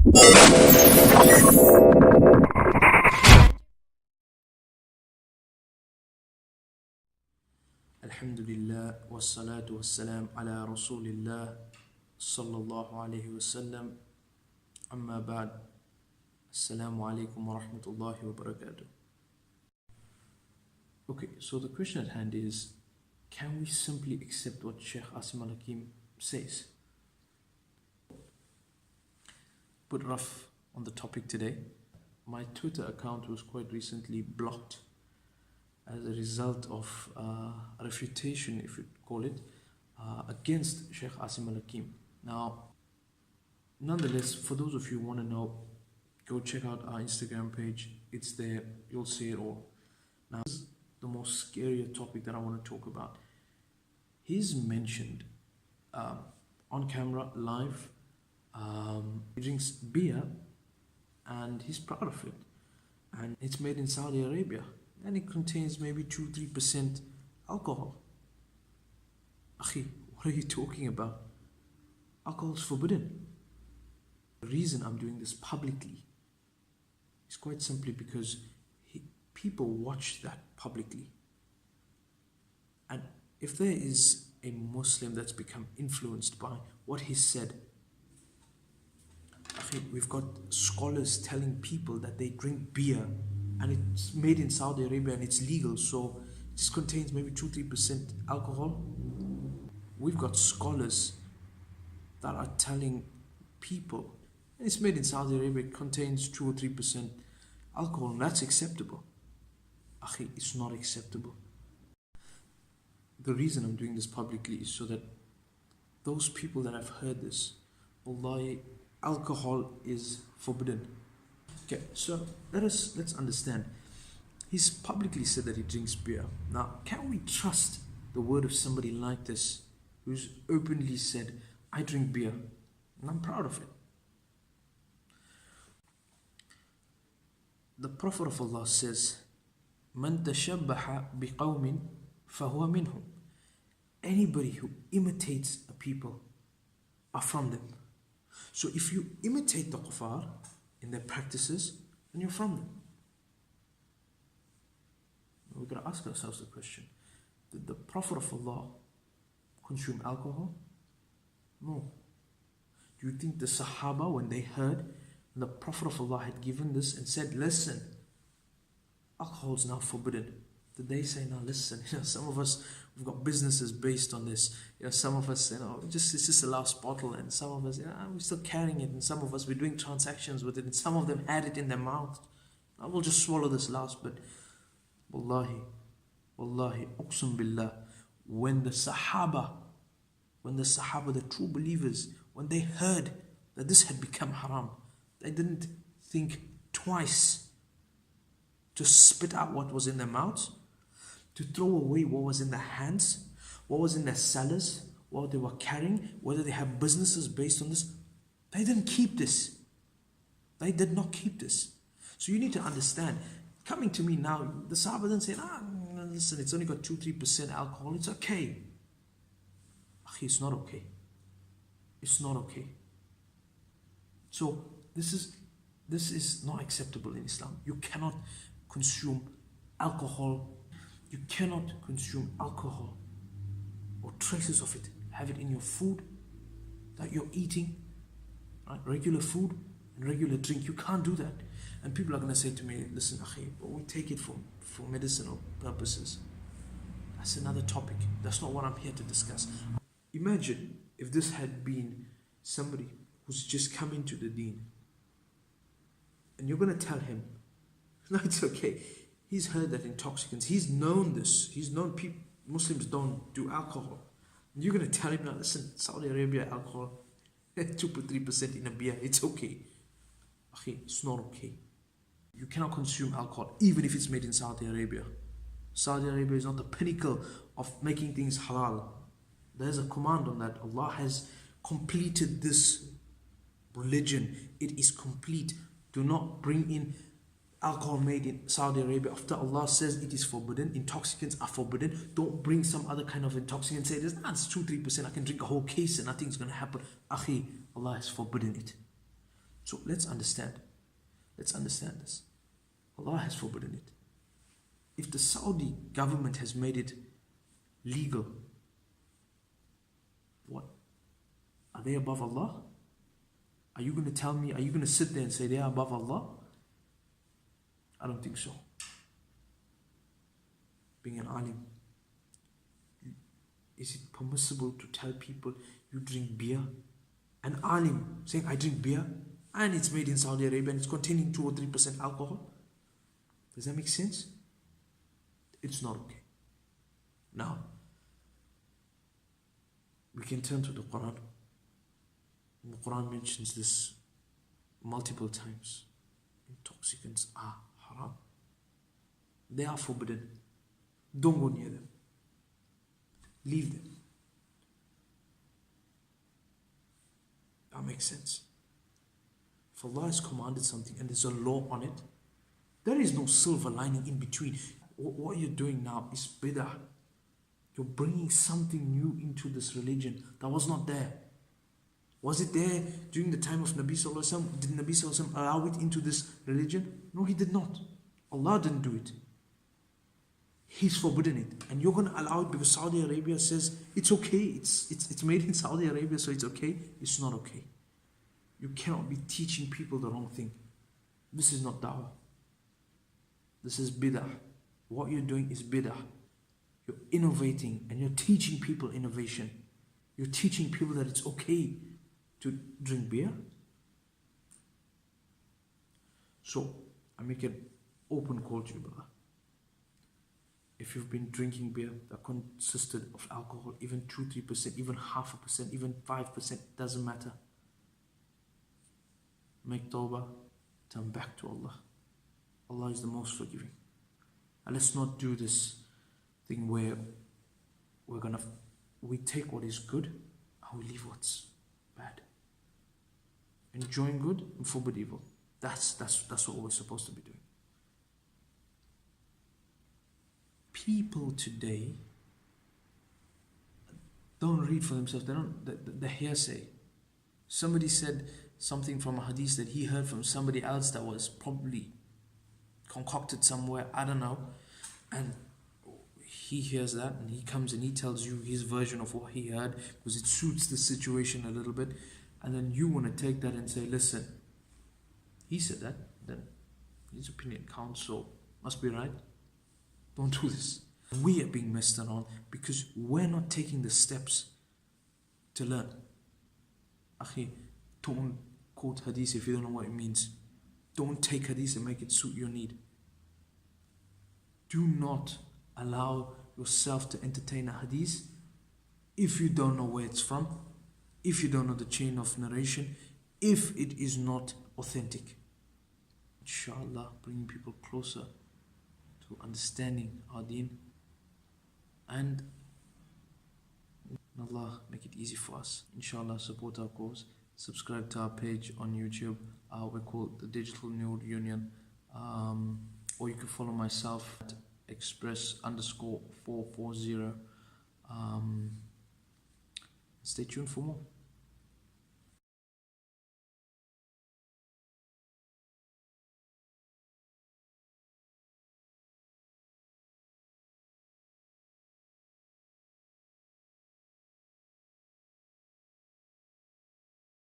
Alhamdulillah wassalatu wassalam ala Rasulillah sallallahu alayhi wasallam. Amma ba'd. Assalamu alaikum wa rahmatullahi wa barakatuh. Okay, so the question at hand is, can we simply accept what Sheikh Assimal Hakim says? Put rough on the topic today. My Twitter account was quite recently blocked as a result of a refutation, if you call it, against Sheikh Assimal Hakim. Now, nonetheless, for those of you who want to know, go check out our Instagram page. It's there. You'll see it all. Now, this is the most scarier topic that I want to talk about. He's mentioned on camera, live, he drinks beer and he's proud of it. And it's made in Saudi Arabia. And it contains maybe 2-3% alcohol. Akhi, what are you talking about? Alcohol is forbidden. The reason I'm doing this publicly is quite simply because people watch that publicly. And if there is a Muslim that's become influenced by what he said, Akhi, we've got scholars telling people that they drink beer and it's made in Saudi Arabia and it's legal, so it just contains maybe 2-3% alcohol. We've got scholars that are telling people it's made in Saudi Arabia, it contains 2 or 3% alcohol, and that's acceptable. Akhi, it's not acceptable. The reason I'm doing this publicly is so that those people that have heard this, wallahi, alcohol is forbidden. Okay, so let's understand. He's publicly said that he drinks beer. Now, can we trust the word of somebody like this who's openly said, I drink beer and I'm proud of it? The Prophet of Allah says, Man tashabbaha biqawmin fahuwa minhum. Anybody who imitates a people are from them. So if you imitate the kuffar in their practices, then you're from them. We've got to ask ourselves the question, did the Prophet of Allah consume alcohol? No. Do you think the Sahaba, when they heard the Prophet of Allah had given this and said, listen, alcohol is now forbidden, did they say, now listen, some of us, we've got businesses based on this. Some of us, it's just the last bottle, and some of us, we're still carrying it, and some of us, we're doing transactions with it, and some of them had it in their mouth. I will just swallow this last bit. Wallahi, uqsum billah, when the Sahaba, the true believers, when they heard that this had become haram, they didn't think twice to spit out what was in their mouths, to throw away what was in their hands, what was in their cellars, what they were carrying, whether they have businesses based on this. They didn't keep this. They did not keep this. So you need to understand, coming to me now, the Sahaba didn't say, listen, it's only got 2-3% alcohol, it's okay. Akhi, it's not okay. It's not okay. So this is not acceptable in Islam. You cannot consume alcohol. You cannot consume alcohol or traces of it. Have it in your food that you're eating, right? Regular food and regular drink. You can't do that. And people are going to say to me, listen, akhi, but we take it for medicinal purposes. That's another topic. That's not what I'm here to discuss. Imagine if this had been somebody who's just come into the deen, and you're going to tell him, no, it's okay. He's heard that intoxicants, he's known this. He's known people, Muslims don't do alcohol. And you're going to tell him, now listen, Saudi Arabia alcohol, 2-3% in a beer, it's okay. Akhi, it's not okay. You cannot consume alcohol, even if it's made in Saudi Arabia. Saudi Arabia is not the pinnacle of making things halal. There's a command on that. Allah has completed this religion. It is complete. Do not bring in alcohol made in Saudi Arabia. After Allah says it is forbidden, intoxicants are forbidden, don't bring some other kind of intoxicant and say, it's 2-3%, I can drink a whole case and nothing's going to happen. Akhi, Allah has forbidden it. So let's understand. Let's understand this. Allah has forbidden it. If the Saudi government has made it legal, what? Are they above Allah? Are you going to tell me, are you going to sit there and say they are above Allah? I don't think so. Being an alim, is it permissible to tell people you drink beer? An alim saying I drink beer and it's made in Saudi Arabia and it's containing 2 or 3% alcohol? Does that make sense? It's not okay. Now, we can turn to the Quran. The Quran mentions this multiple times. Intoxicants are haram. They are forbidden. Don't go near them. Leave them. That makes sense. If Allah has commanded something and there's a law on it, there is no silver lining in between. What you're doing now is bid'ah. You're bringing something new into this religion that was not there. Was it there during the time of Nabi Sallallahu Alaihi Wasallam? Did Nabi Sallallahu Alaihi Wasallam allow it into this religion? No, he did not. Allah didn't do it. He's forbidden it. And you're going to allow it because Saudi Arabia says it's okay. It's made in Saudi Arabia, so it's okay. It's not okay. You cannot be teaching people the wrong thing. This is not da'wah. This is bid'ah. What you're doing is bid'ah. You're innovating and you're teaching people innovation. You're teaching people that it's okay to drink beer. So, I make an open call to you, brother. If you've been drinking beer that consisted of alcohol, even 2-3%, even 0.5%, even 5%, doesn't matter. Make tawbah, turn back to Allah. Allah is the most forgiving. And let's not do this thing where we take what is good and we leave what's bad. Enjoying good and forbid evil. That's what we're supposed to be doing. People today don't read for themselves. They don't. The hearsay. Somebody said something from a hadith that he heard from somebody else that was probably concocted somewhere. I don't know. And he hears that and he comes and he tells you his version of what he heard because it suits the situation a little bit. And then you want to take that and say, listen, he said that, then his opinion counts, so must be right. Don't do this. We are being messed around because we're not taking the steps to learn. Akhi, don't quote hadith if you don't know what it means. Don't take hadith and make it suit your need. Do not allow yourself to entertain a hadith if you don't know where it's from, if you don't know the chain of narration, if it is not authentic. Inshallah, bringing people closer to understanding our deen, and Allah make it easy for us. Inshallah, support our cause. Subscribe to our page on YouTube. We're called the Digital Nude Union, or you can follow myself at express_440. Stay tuned for more.